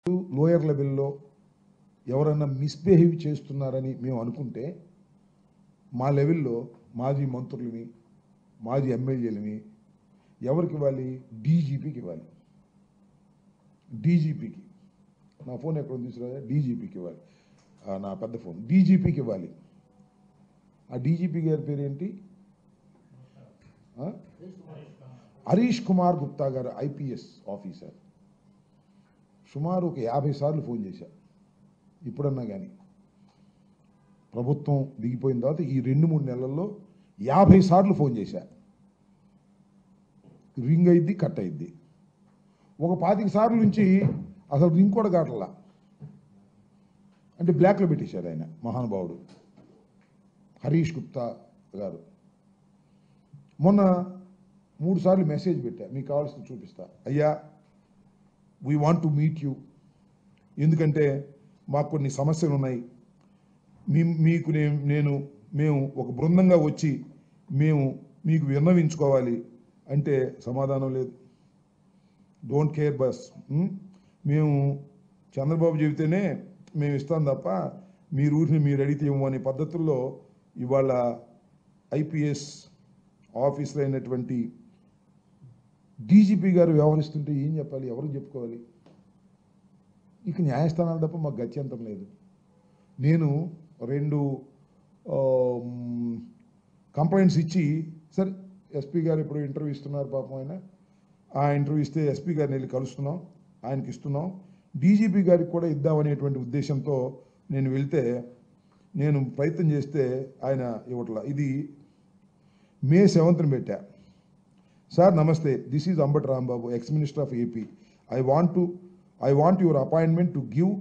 Lower లెవెల్లో ఎవరైనా misbehave చేస్తున్నారని మేము అనుకుంటే మా లెవెల్లో మాజీ మంత్రులని మాజీ ఎమ్మెల్యేలని ఎవరికి ఇవ్వాలి? డీజీపీకి ఇవ్వాలి. డీజీపీకి నా ఫోన్ ఎక్కడ తీసుకురా? డీజీపీకి ఇవ్వాలి. నా పెద్ద ఫోన్ డీజీపీకి ఇవ్వాలి. ఆ డీజీపీ గారి పేరు ఏంటి? హరీష్ కుమార్ గుప్తా గారు, ఐపీఎస్ ఆఫీసర్. సుమారు ఒక 50 సార్లు ఫోన్ చేశా. ఇప్పుడన్నా కానీ ప్రభుత్వం దిగిపోయిన తర్వాత ఈ 2-3 నెలల్లో 50 సార్లు ఫోన్ చేశా. రింగ్ అయింది, కట్ అయింది. ఒక 25 సార్లు నుంచి అసలు రింగ్ కూడా కావట్లా. అంటే బ్లాక్లో పెట్టేశారు ఆయన మహానుభావుడు హరీష్ గుప్తా గారు. మొన్న 3 సార్లు మెసేజ్ పెట్టా, మీకు కావాల్సింది చూపిస్తా. అయ్యా, we want to meet you, ఎందుకంటే మాకు కొన్ని సమస్యలు ఉన్నాయి. మేము ఒక బృందంగా వచ్చి మీకు విన్నవించుకోవాలి అంటే సమాధానం లేదు. Don't care bus. మేము చంద్రబాబు చెబితేనే మేము ఇస్తాం తప్ప మీరు ఊరిని మీరు అడిగితే ఇవ్వము అనే పద్ధతుల్లో ఇవాళ ఐపీఎస్ ఆఫీసర్ అయినటువంటి డీజీపీ గారు వ్యవహరిస్తుంటే ఏం చెప్పాలి? ఎవరికి చెప్పుకోవాలి? ఇక న్యాయస్థానాలు తప్ప మాకు గత్యంతరం లేదు. నేను 2 కంప్లైంట్స్ ఇచ్చి, సరే ఎస్పీ గారు ఇప్పుడు ఇంటర్వ్యూ ఇస్తున్నారు పాపం ఆయన, ఆ ఇంటర్వ్యూ ఇస్తే ఎస్పీ గారిని వెళ్ళి కలుస్తున్నాం, ఆయనకి ఇస్తున్నాం. డీజీపీ గారికి కూడా ఇద్దామనేటువంటి ఉద్దేశంతో నేను వెళ్తే, నేను ప్రయత్నం చేస్తే ఆయన ఇవ్వట్లా. ఇది మే 7th పెట్టా. సార్ నమస్తే, this is Ambati Rambabu, ex minister of AP. I want your appointment to give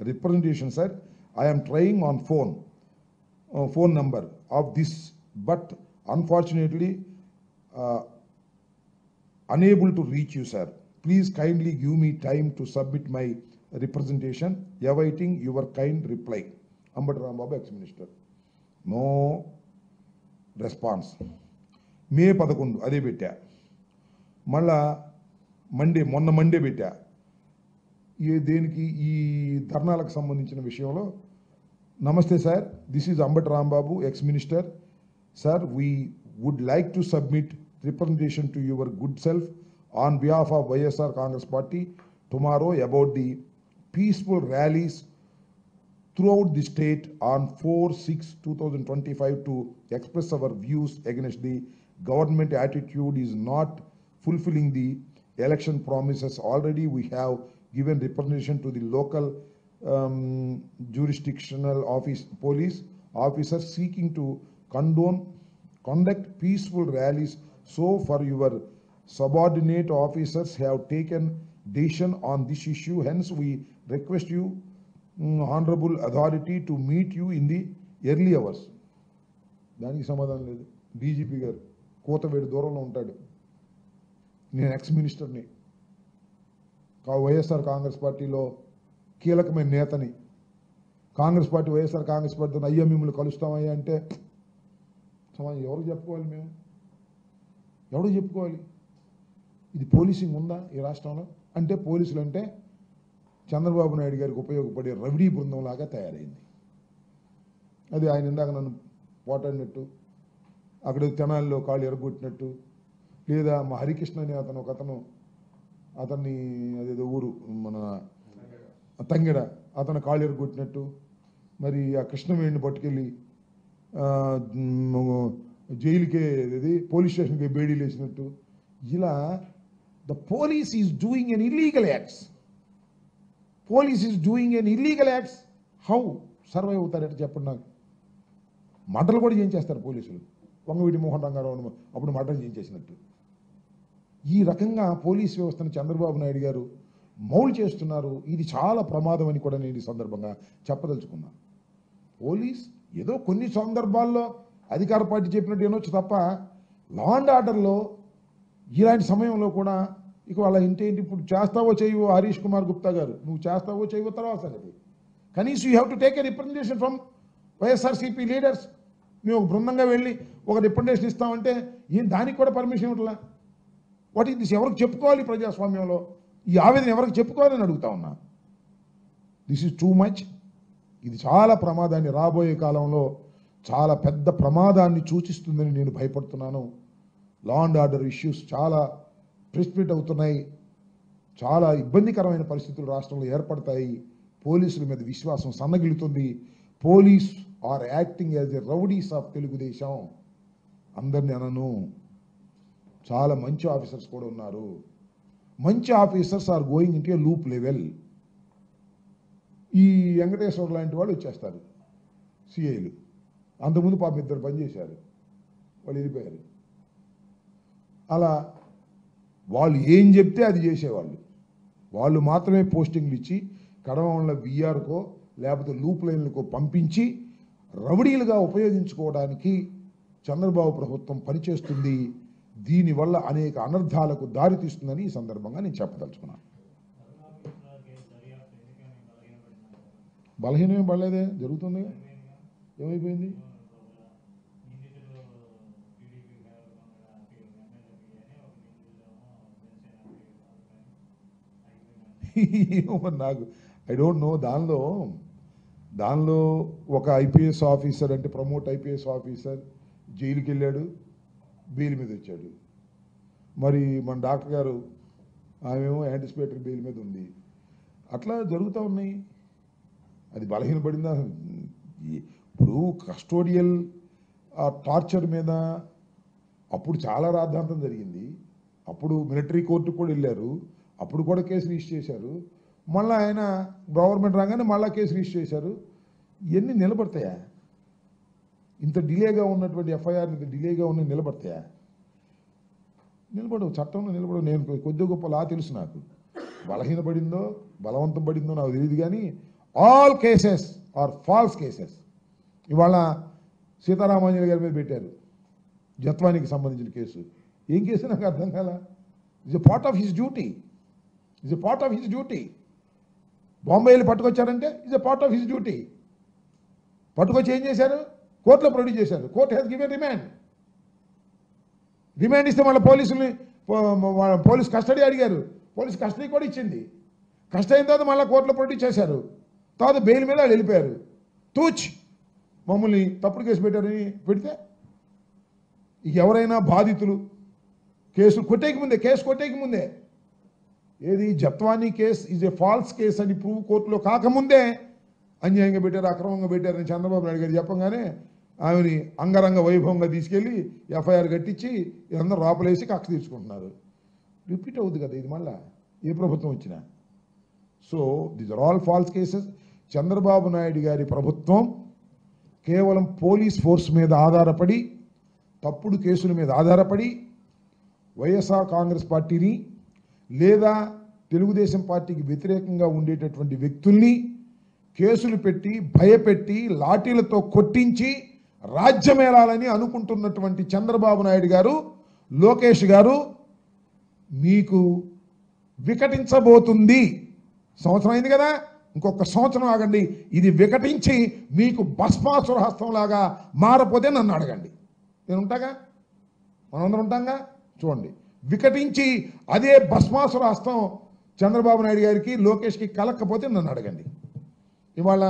representation, sir. I am trying on phone number of this, but unfortunately unable to reach you, sir. Please kindly give me time to submit my representation. Awaiting your kind reply. Ambati Rambabu, ex-minister. No response. మే 11 అదే పెట్టా. మళ్ళా మొన్న Monday పెట్టా. దేనికి? ఈ ధర్నాలకు సంబంధించిన విషయంలో. నమస్తే sir, this is Ambati Rambabu, ex minister. Sir, we would like to submit representation to your good self on behalf of YSR Congress Party tomorrow about the peaceful rallies throughout the state on 4/6/2025 to express our views against the government attitude is not fulfilling the election promises. Already we have given representation to the local jurisdictional police officers seeking to conduct peaceful rallies. So for your subordinate officers have taken decision on this issue. Hence we request you, honorable authority, to meet you in the early hours. దానికి సమాధానం లేదు. DGP గారు కోతవేడి దూరంలో ఉంటాడు. నేను X మినిస్టర్ని, వైఎస్ఆర్ కాంగ్రెస్ పార్టీలో కీలకమైన నేతని. వైఎస్ఆర్ కాంగ్రెస్ పార్టీతో అయ్యా మిమ్మల్ని కలుస్తామయ్యా అంటే ఎవరికి చెప్పుకోవాలి? మేము ఎవరికి చెప్పుకోవాలి? ఇది పోలీసింగ్ ఉందా ఈ రాష్ట్రంలో? అంటే పోలీసులు అంటే చంద్రబాబు నాయుడు గారికి ఉపయోగపడే రౌడీ బృందం లాగా తయారైంది. అది ఆయన ఇందాక నన్ను పోటాడినట్టు, అక్కడ తెనాలిలో కాళ్ళు ఎరగొట్టినట్టు, లేదా మా హరికృష్ణ అనే అతన్ని అదేదో ఊరు మన తంగెడ, అతను కాళ్ళు ఎరగొట్టినట్టు, మరి ఆ కృష్ణవేణిని పట్టుకెళ్ళి జైలుకే పోలీస్ స్టేషన్కి బేడీలు వేసినట్టు, ఇలా the police is doing an illegal acts. How survive అవుతారట చెప్పండి నాకు? మర్డర్లు కూడా చేయించేస్తారు పోలీసులు. వంగవీటి మోహన్ రంగారావు అప్పుడు మర్డర్ చేయించేసినట్టు. ఈ రకంగా పోలీస్ వ్యవస్థను చంద్రబాబు నాయుడు గారు మౌలు చేస్తున్నారు. ఇది చాలా ప్రమాదం అని కూడా నేను ఈ సందర్భంగా చెప్పదలుచుకున్నా. పోలీస్ ఏదో కొన్ని సందర్భాల్లో అధికార పార్టీ చెప్పినట్టు వినొచ్చు తప్ప, లా అండ్ ఆర్డర్లో ఇలాంటి సమయంలో కూడా ఇక వాళ్ళ ఇంటేంటి? ఇప్పుడు చేస్తావో చేయవో హరీష్ కుమార్ గుప్తా గారు, నువ్వు చేస్తావో చేయవో తర్వాత సంగతి. కనీసం you have to take a representation from YSRCP leaders. మేము ఒక బృందంగా వెళ్ళి ఒక రిప్రజెంటేషన్ ఇస్తామంటే దానికి కూడా పర్మిషన్ ఇవ్వట్లా. What is this? ఎవరికి చెప్పుకోవాలి ప్రజాస్వామ్యంలో? ఈ ఆవేదన ఎవరికి చెప్పుకోవాలని అడుగుతా ఉన్నా. This is too much. ఇది చాలా ప్రమాదాన్ని, రాబోయే కాలంలో చాలా పెద్ద ప్రమాదాన్ని సూచిస్తుందని నేను భయపడుతున్నాను. లా అండ్ ఆర్డర్ ఇష్యూస్ చాలా ప్రెసిపిటేట్ అవుతున్నాయి. చాలా ఇబ్బందికరమైన పరిస్థితులు రాష్ట్రంలో ఏర్పడతాయి. పోలీసుల మీద విశ్వాసం సన్నగిలుతుంది. Police are acting as a rowdies of Telugu Desam. అందరిని అనను, చాలా మంచి ఆఫీసర్స్ కూడా ఉన్నారు. మంచి officers are going into a loop level. ఈ వెంకటేశ్వర లాంటి వాళ్ళు వచ్చేస్తారు సిఐలు. అంతకుముందు పాపం ఇద్దరు పనిచేశారు, వాళ్ళు వెళ్ళిపోయారు. అలా వాళ్ళు ఏం చెప్తే అది చేసేవాళ్ళు. వాళ్ళు మాత్రమే పోస్టింగ్లు ఇచ్చి కడవల బీఆర్కో లేకపోతే లూప్ లైన్లకో పంపించి రౌడీలుగా ఉపయోగించుకోవడానికి చంద్రబాబు ప్రభుత్వం పనిచేస్తుంది. దీనివల్ల అనేక అనర్థాలకు దారితీస్తుందని ఈ సందర్భంగా నేను చెప్పదలుచుకున్నాను. బలహీనమే పడలేదే, జరుగుతుంది. ఏమైపోయింది? నాకు ఐ డోంట్ నో. దానిలో ఒక ఐపీఎస్ ఆఫీసర్, అంటే ప్రమోట్ ఐపీఎస్ ఆఫీసర్ జైలుకి వెళ్ళాడు, బెయిల్ మీద వచ్చాడు. మరి మన డాక్టర్ గారు ఆమెమో యాంటిసిపేటరీ బెయిల్ మీద ఉంది. అట్లా జరుగుతూ ఉన్నాయి. అది బలహీనపడిందా? ఇప్పుడు కస్టోడియల్ టార్చర్ మీద అప్పుడు చాలా రాద్ధాంతం జరిగింది. అప్పుడు మిలిటరీ కోర్టుకు కూడా వెళ్ళారు, అప్పుడు కూడా కేసు రిజిస్టర్ చేశారు. మళ్ళీ ఆయన గవర్నమెంట్ రాగానే మళ్ళీ కేసు రిజిస్టర్ చేశారు. ఇవన్నీ నిలబడతాయా? ఇంత డిలేగా ఉన్నటువంటి ఎఫ్ఐఆర్ ఇంత డిలేగా ఉన్న నిలబడతాయా? నిలబడవు, చట్టంలో నిలబడవు. నేను కొద్ది గొప్ప లా తెలుసు నాకు. బలహీనపడిందో బలవంతం పడిందో నాకు తెలియదు, కానీ all cases are false cases. ఇవాళ సీతారామాంజలి గారి మీద పెట్టారు జత్వానికి సంబంధించిన కేసు. ఏం కేసు నాకు అర్థం కాల. It's a part of his duty. It's a part of his duty. బాంబేలో పట్టుకొచ్చారంటే it's a part of his duty. పట్టుకొచ్చి ఏం చేశారు? కోర్టులో ప్రొడ్యూస్ చేశారు. Court has given remand. Remand ఇస్తే మళ్ళీ పోలీస్ కస్టడీ అడిగారు. పోలీస్ కస్టడీ కూడా ఇచ్చింది. కస్టడీ అయిన తర్వాత మళ్ళీ కోర్టులో ప్రొడ్యూస్ చేశారు. తర్వాత బెయిల్ మీద వాళ్ళు వెళ్ళిపోయారు. తూచ్ మమ్మల్ని తప్పుడు కేసు పెట్టారని పెడితే ఇక ఎవరైనా బాధితులు కేసు కొట్టేకి ముందే ఏది Jethwani case is a false case అని ప్రూవ్ కోర్టులో కాకముందే అన్యాయంగా పెట్టారు, అక్రమంగా పెట్టారని చంద్రబాబు నాయుడు గారు చెప్పగానే ఆమెని అంగరంగ వైభవంగా తీసుకెళ్ళి ఎఫ్ఐఆర్ కట్టించి ఇదంతా లోపలేసి కక్ష తీర్చుకుంటున్నారు. రిపీట్ అవుతుంది కదా ఇది మళ్ళా ఏ ప్రభుత్వం వచ్చినా. So these are all false cases. Chandrababu Naidu గారి ప్రభుత్వం కేవలం పోలీస్ ఫోర్స్ మీద ఆధారపడి, తప్పుడు కేసుల మీద ఆధారపడి వైఎస్ఆర్ కాంగ్రెస్ పార్టీని లేదా తెలుగుదేశం పార్టీకి వ్యతిరేకంగా ఉండేటటువంటి వ్యక్తుల్ని కేసులు పెట్టి భయపెట్టి లాఠీలతో కొట్టించి రాజ్యమేలాలని అనుకుంటున్నటువంటి చంద్రబాబు నాయుడు గారు, లోకేష్ గారు మీకు వికటించబోతుంది. సంవత్సరం అయింది కదా, ఇంకొక సంవత్సరం ఆగండి. ఇది వికటించి మీకు భస్మాసుర హస్తంలాగా మారపోతే నన్ను అడగండి, నేను ఉంటాగా, మనందరం ఉంటాగా. చూడండి, వికటించి అదే భస్మాసుర హస్తం చంద్రబాబు నాయుడు గారికి లోకేష్కి కలక్కపోతే నన్ను అడగండి. ఇవాళ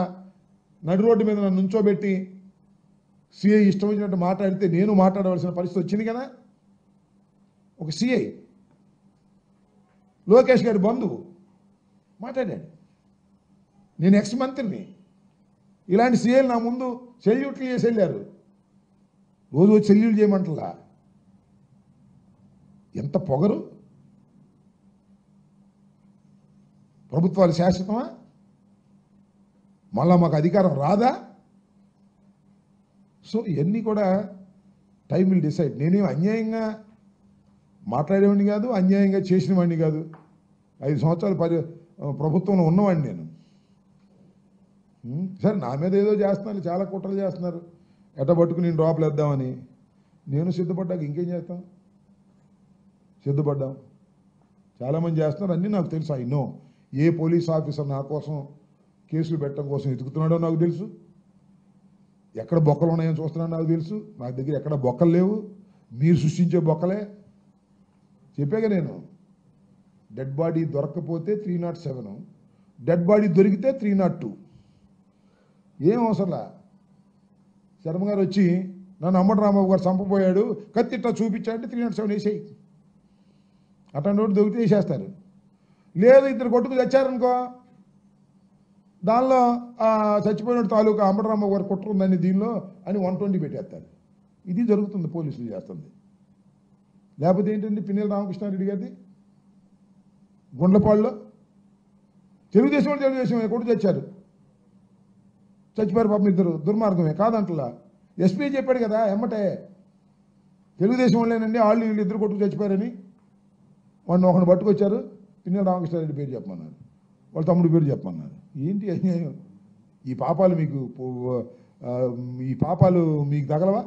నడి రోడ్డు మీద నన్ను నుంచోబెట్టి సిఐ ఇష్టం వచ్చినట్టు మాట్లాడితే నేను మాట్లాడవలసిన పరిస్థితి వచ్చింది కదా. ఒక సిఐ లోకేష్ గారి బంధువు మాట్లాడాడు. నేను ఎక్స్ మంత్రిని. ఇలాంటి సీఐలు నా ముందు సెల్యూట్లు చేసి వెళ్ళారు. రోజు వచ్చి సెల్యూట్ చేయమంటలా. ఎంత పొగరు! ప్రభుత్వాలు శాశ్వతమా? మళ్ళా మాకు అధికారం రాదా? సో ఇవన్నీ కూడా టైం విల్ డిసైడ్. నేనేం అన్యాయంగా మాట్లాడేవాడిని కాదు, అన్యాయంగా చేసిన వాడిని కాదు. 5 సంవత్సరాలు ప్రభుత్వంలో ఉన్నవాడిని నేను. సరే, నా మీద ఏదో చేస్తున్నారు, చాలా కుట్రలు చేస్తున్నారు, ఎట్టబట్టుకుని నేను డ్రాప్లు వేద్దామని. నేను సిద్ధపడ్డాక ఇంకేం చేస్తాం? సిద్ధపడ్డాం. చాలామంది చేస్తున్నారు, అన్నీ నాకు తెలుసు. I know. A police officer నా కోసం కేసులు పెట్టడం కోసం ఎదుగుతున్నాడో నాకు తెలుసు. ఎక్కడ బొక్కలు ఉన్నాయో చూస్తున్నాడో నాకు తెలుసు. నా దగ్గర ఎక్కడ బొక్కలు లేవు, మీరు సృష్టించే బొక్కలే. చెప్పాక నేను డెడ్ బాడీ దొరక్కపోతే 307, డెడ్ బాడీ దొరికితే 302. ఏం అవసరంలా. శర్మ గారు వచ్చి నన్ను అంబటి రాంబాబు గారు చంపబోయాడు, కత్తి ఇట్లా చూపించాడంటే 307 వేసేయి. అట్లాంటి వాడు దొరికితే వేసేస్తారు. లేదు ఇద్దరు కొట్టుకు తెచ్చారనుకో, దానిలో చచ్చిపోయిన తాలూకా అంబటి రాంబాబు గారు కుట్ర ఉందని దీనిలో అని 120 పెట్టేస్తారు. ఇది జరుగుతుంది, పోలీసులు చేస్తుంది. లేకపోతే ఏంటండి పిన్నెల రామకృష్ణారెడ్డి గారిది గుండ్లపాడులో తెలుగుదేశం కొట్టు తెచ్చారు, చచ్చిపోయారు పాపం ఇద్దరు. దుర్మార్గమే కాదంటలా. ఎస్పీ చెప్పాడు కదా ఎమ్మటే, తెలుగుదేశం వాళ్ళేనండి వాళ్ళు వీళ్ళు ఇద్దరు కొట్టుకు చచ్చిపోయారని. వాడిని ఒకరిని పట్టుకొచ్చారు, పిన్నెల రామకృష్ణారెడ్డి పేరు చెప్పమన్నారు, వాళ్ళ తమ్ముడు పేరు చెప్పమన్నారు. ఏంటి అన్యాయం? ఈ పాపాలు మీకు తగలవా?